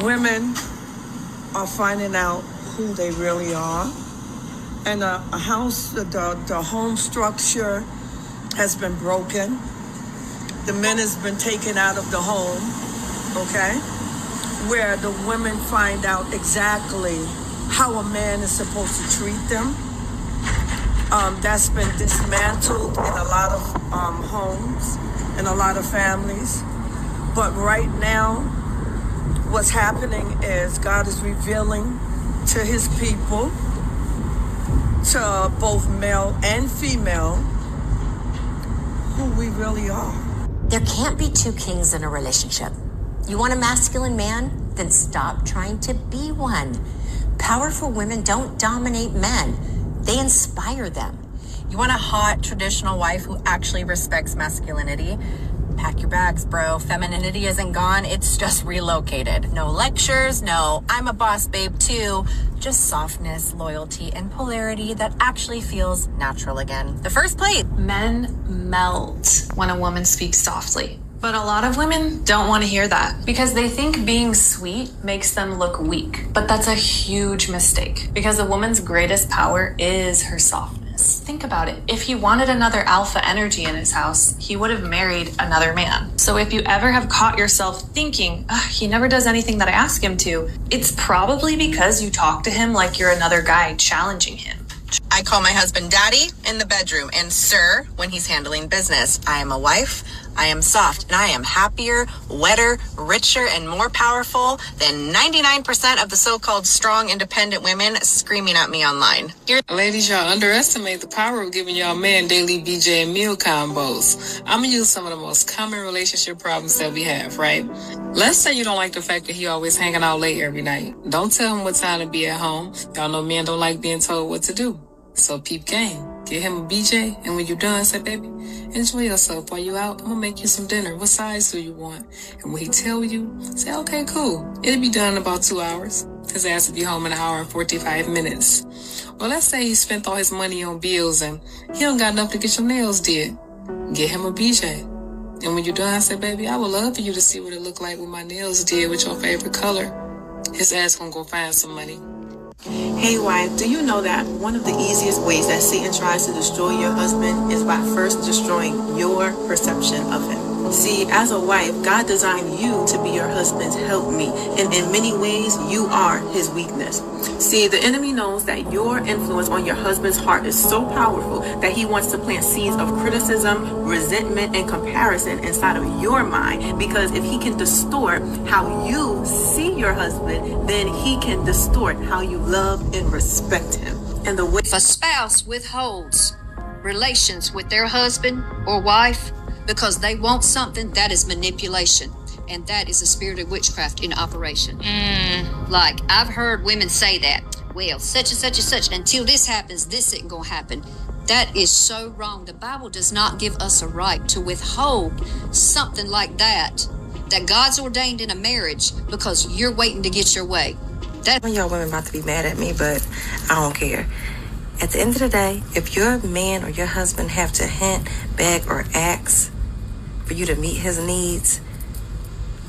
Women are finding out who they really are. And a house, the home structure has been broken. The men has been taken out of the home, okay? Where the women find out exactly how a man is supposed to treat them. That's been dismantled in a lot of homes, in a lot of families. But right now, what's happening is God is revealing to his people, to both male and female, who we really are. There can't be two kings in a relationship. You want a masculine man? Then stop trying to be one. Powerful women don't dominate men. They inspire them. You want a hot, traditional wife who actually respects masculinity? Pack your bags, bro. Femininity isn't gone. It's just relocated. No lectures, no I'm a boss babe too. Just softness, loyalty, and polarity that actually feels natural again. The first plate. Men melt when a woman speaks softly. But a lot of women don't want to hear that because they think being sweet makes them look weak. But that's a huge mistake because a woman's greatest power is her softness. Think about it. If he wanted another alpha energy in his house, he would have married another man. So if you ever have caught yourself thinking, he never does anything that I ask him to, it's probably because you talk to him like you're another guy challenging him. I call my husband daddy in the bedroom and sir when he's handling business. I am a wife. I am soft, and I am happier, wetter, richer, and more powerful than 99% of the so-called strong, independent women screaming at me online. Ladies, y'all underestimate the power of giving y'all men daily BJ and meal combos. I'm going to use some of the most common relationship problems that we have, right? Let's say you don't like the fact that he always hanging out late every night. Don't tell him what time to be at home. Y'all know men don't like being told what to do. So peep game. Get him a BJ, and when you're done, say, baby, enjoy yourself while you out. I'm gonna make you some dinner. What size do you want? And when he tell you, say, okay, cool. It'll be done in about 2 hours. His ass will be home in an hour and 45 minutes. Well, let's say he spent all his money on bills and he don't got enough to get your nails did. Get him a BJ. And when you're done, say, baby, I would love for you to see what it look like with my nails did with your favorite color. His ass gonna go find some money. Hey wife, do you know that one of the easiest ways that Satan tries to destroy your husband is by first destroying your perception of him? See, as a wife, God designed you to be your husband's helpmeet, and in many ways, you are his weakness. See, the enemy knows that your influence on your husband's heart is so powerful that he wants to plant seeds of criticism, resentment, and comparison inside of your mind, because if he can distort how you see your husband, then he can distort how you love and respect him. And the way if a spouse withholds relations with their husband or wife because they want something, that is manipulation. And that is a spirit of witchcraft in operation. Like, I've heard women say that. Well, such and such and such, until this happens, this isn't going to happen. That is so wrong. The Bible does not give us a right to withhold something like that God's ordained in a marriage because you're waiting to get your way. Y'all women about to be mad at me, but I don't care. At the end of the day, if your man or your husband have to hint, beg, or ask for you to meet his needs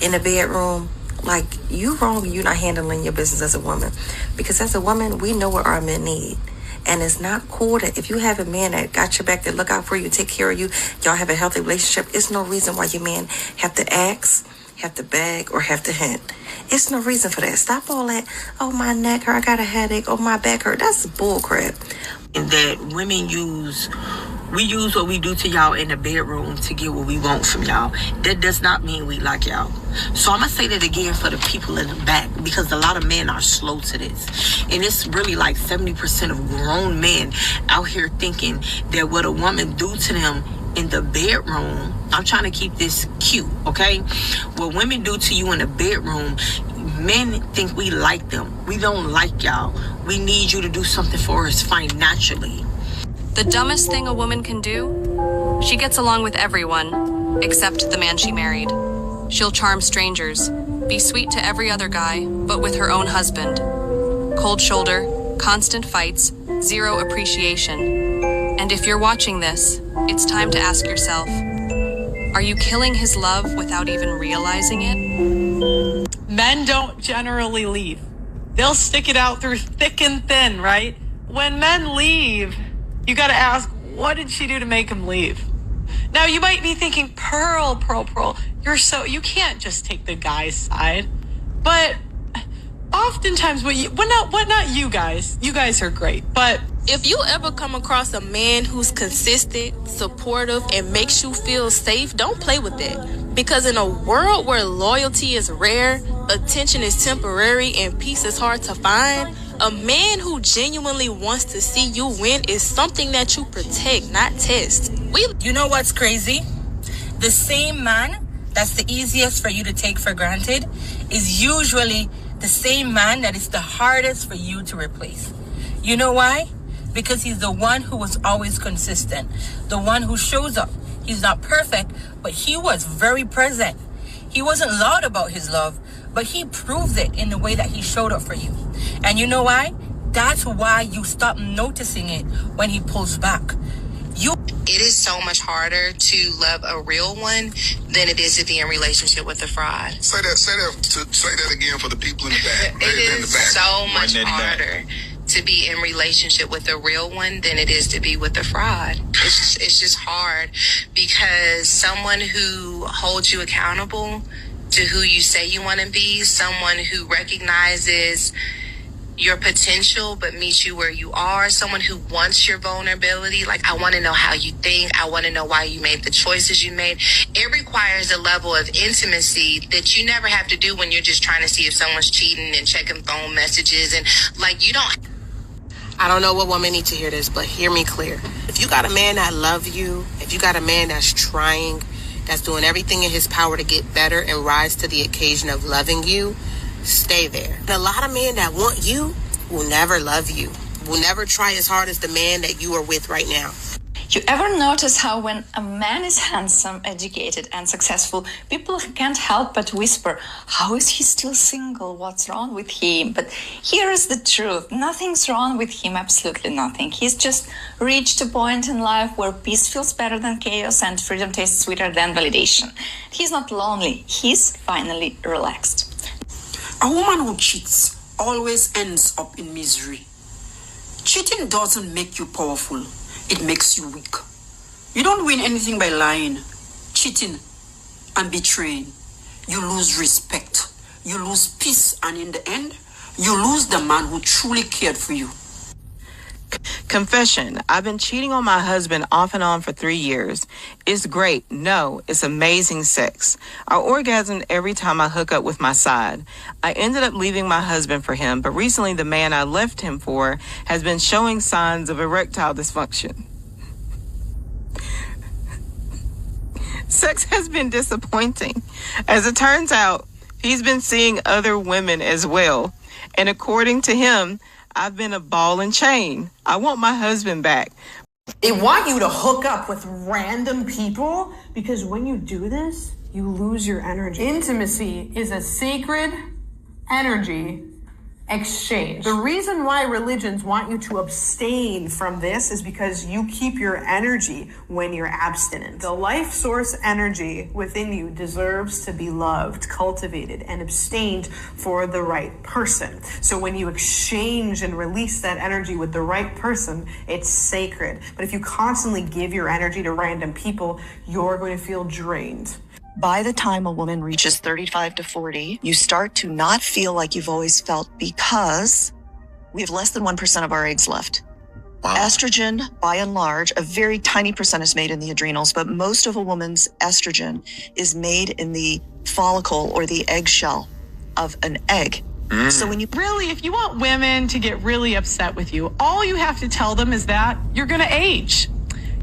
in the bedroom, like, you wrong and you're not handling your business as a woman. Because as a woman, we know what our men need. And it's not cool that if you have a man that got your back, that look out for you, take care of you, y'all have a healthy relationship, it's no reason why your man have to ask, have to beg, or have to hint. It's no reason for that. Stop all that, oh, my neck hurt, I got a headache, oh, my back hurt. That's bull crap. And that women use what we do to y'all in the bedroom to get what we want from y'all. That does not mean we like y'all. So I'm going to say that again for the people in the back, because a lot of men are slow to this. And it's really like 70% of grown men out here thinking that what a woman do to them in the bedroom, I'm trying to keep this cute, okay? What women do to you in the bedroom, men think we like them. We don't like y'all. We need you to do something for us financially. The dumbest thing a woman can do? She gets along with everyone, except the man she married. She'll charm strangers, be sweet to every other guy, but with her own husband. Cold shoulder, constant fights, zero appreciation. And if you're watching this, it's time to ask yourself, are you killing his love without even realizing it? Men Men don't generally leave. They'll stick it out through thick and thin, right? When men leave, you got to ask, what did she do to make him leave? Now, you might be thinking, Pearl, you can't just take the guy's side. But oftentimes, not you guys. You guys are great. But if you ever come across a man who's consistent, supportive, and makes you feel safe, don't play with that. Because in a world where loyalty is rare, attention is temporary, and peace is hard to find, a man who genuinely wants to see you win is something that you protect, not test. You know what's crazy? The same man that's the easiest for you to take for granted is usually the same man that is the hardest for you to replace. You know why? Because he's the one who was always consistent, the one who shows up. He's not perfect, but he was very present. He wasn't loud about his love, but he proved it in the way that he showed up for you. And you know why? That's why you stop noticing it when he pulls back. It is so much harder to love a real one than it is to be in relationship with a fraud. Say that again for the people in the back. It is so much harder to be in relationship with a real one than it is to be with a fraud. It's just hard because someone who holds you accountable to who you say you want to be, someone who recognizes your potential but meets you where you are, someone who wants your vulnerability. Like, I want to know how you think. I want to know why you made the choices you made. It requires a level of intimacy that you never have to do when you're just trying to see if someone's cheating and checking phone messages. And like, you don't. I don't know what women need to hear this, but hear me clear. If you got a man that loves you, if you got a man that's trying, that's doing everything in his power to get better and rise to the occasion of loving you, stay there. And a lot of men that want you will never love you, will never try as hard as the man that you are with right now. You ever notice how when a man is handsome, educated, and successful, people can't help but whisper, how is he still single? What's wrong with him? But here is the truth. Nothing's wrong with him, absolutely nothing. He's just reached a point in life where peace feels better than chaos and freedom tastes sweeter than validation. He's not lonely. He's finally relaxed. A woman who cheats always ends up in misery. Cheating doesn't make you powerful. It makes you weak. You don't win anything by lying, cheating, and betraying. You lose respect. You lose peace. And in the end, you lose the man who truly cared for you. Confession. I've been cheating on my husband off and on for 3 years. It's great. No, it's amazing sex. I orgasm every time I hook up with my side. I ended up leaving my husband for him, but recently the man I left him for has been showing signs of erectile dysfunction. Sex has been disappointing. As it turns out, he's been seeing other women as well. And according to him, I've been a ball and chain. I want my husband back. They want you to hook up with random people because when you do this, you lose your energy. Intimacy is a sacred energy exchange. The reason why religions want you to abstain from this is because you keep your energy when you're abstinent. The life source energy within you deserves to be loved, cultivated, and abstained for the right person. So when you exchange and release that energy with the right person, it's sacred. But if you constantly give your energy to random people, you're going to feel drained. By the time a woman reaches 35 to 40, you start to not feel like you've always felt because we have less than 1% of our eggs left. Wow. Estrogen, by and large, a very tiny percent is made in the adrenals, but most of a woman's estrogen is made in the follicle or the eggshell of an egg. So when you if you want women to get really upset with you, all you have to tell them is that you're going to age.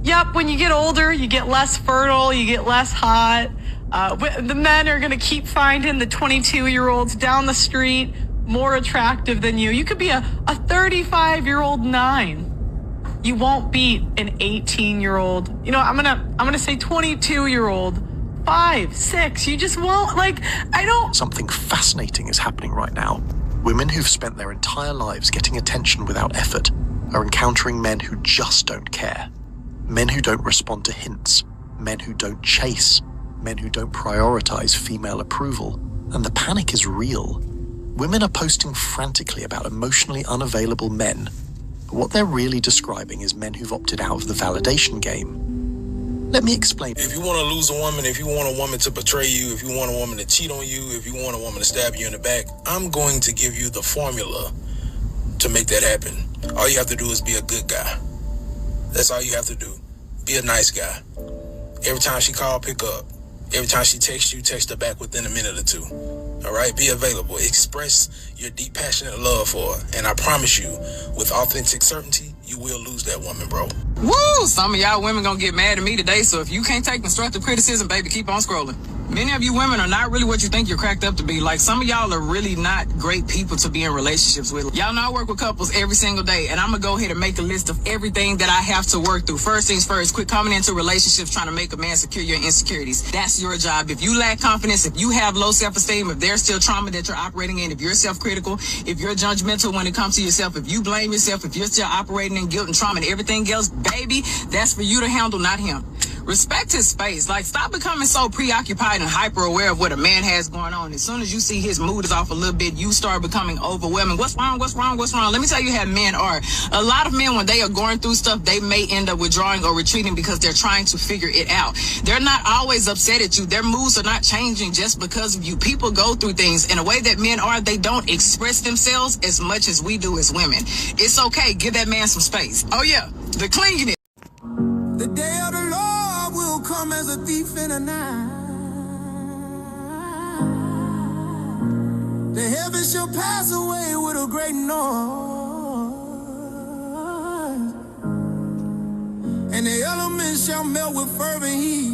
Yep, when you get older, you get less fertile, you get less hot. The men are going to keep finding the 22-year-olds down the street more attractive than you. You could be a 35-year-old 9. You won't beat an 18-year-old. You know, I'm gonna say 22-year-old 5, 6. You just won't. Something fascinating is happening right now. Women who've spent their entire lives getting attention without effort are encountering men who just don't care. Men who don't respond to hints. Men who don't chase. Men who don't prioritize female approval. And the panic is real. Women are posting frantically about emotionally unavailable men. But what they're really describing is men who've opted out of the validation game. Let me explain. If you want to lose a woman, if you want a woman to betray you, if you want a woman to cheat on you, if you want a woman to stab you in the back, I'm going to give you the formula to make that happen. All you have to do is be a good guy. That's all you have to do. Be a nice guy. Every time she call, pick up. Every time she texts you, text her back within a minute or two. All right? Be available. Express your deep, passionate love for her. And I promise you, with authentic certainty, you will lose that woman, bro. Woo! Some of y'all women gonna get mad at me today, so if you can't take constructive criticism, baby, keep on scrolling. Many of you women are not really what you think you're cracked up to be. Like, some of y'all are really not great people to be in relationships with. Y'all know I work with couples every single day, and I'm gonna go ahead and make a list of everything that I have to work through. First things first, quit coming into relationships trying to make a man secure your insecurities. That's your job. If you lack confidence, if you have low self-esteem, if there's still trauma that you're operating in, if you're self-critical, if you're judgmental when it comes to yourself, if you blame yourself, if you're still operating in guilt and trauma and everything else, baby, that's for you to handle, not him. Respect his space. Like, stop becoming so preoccupied and hyper aware of what a man has going on. As soon as you see his mood is off a little bit, you start becoming overwhelming. What's wrong? What's wrong? What's wrong? Let me tell you how men are. A lot of men, when they are going through stuff, they may end up withdrawing or retreating because they're trying to figure it out. They're not always upset at you. Their moods are not changing just because of you. People go through things in a way that men are. They don't express themselves as much as we do as women. It's okay. Give that man some space. Oh yeah, the clinginess. The day of the Lord will come as a thief in the night. The heavens shall pass away with a great noise, and the elements shall melt with fervent heat.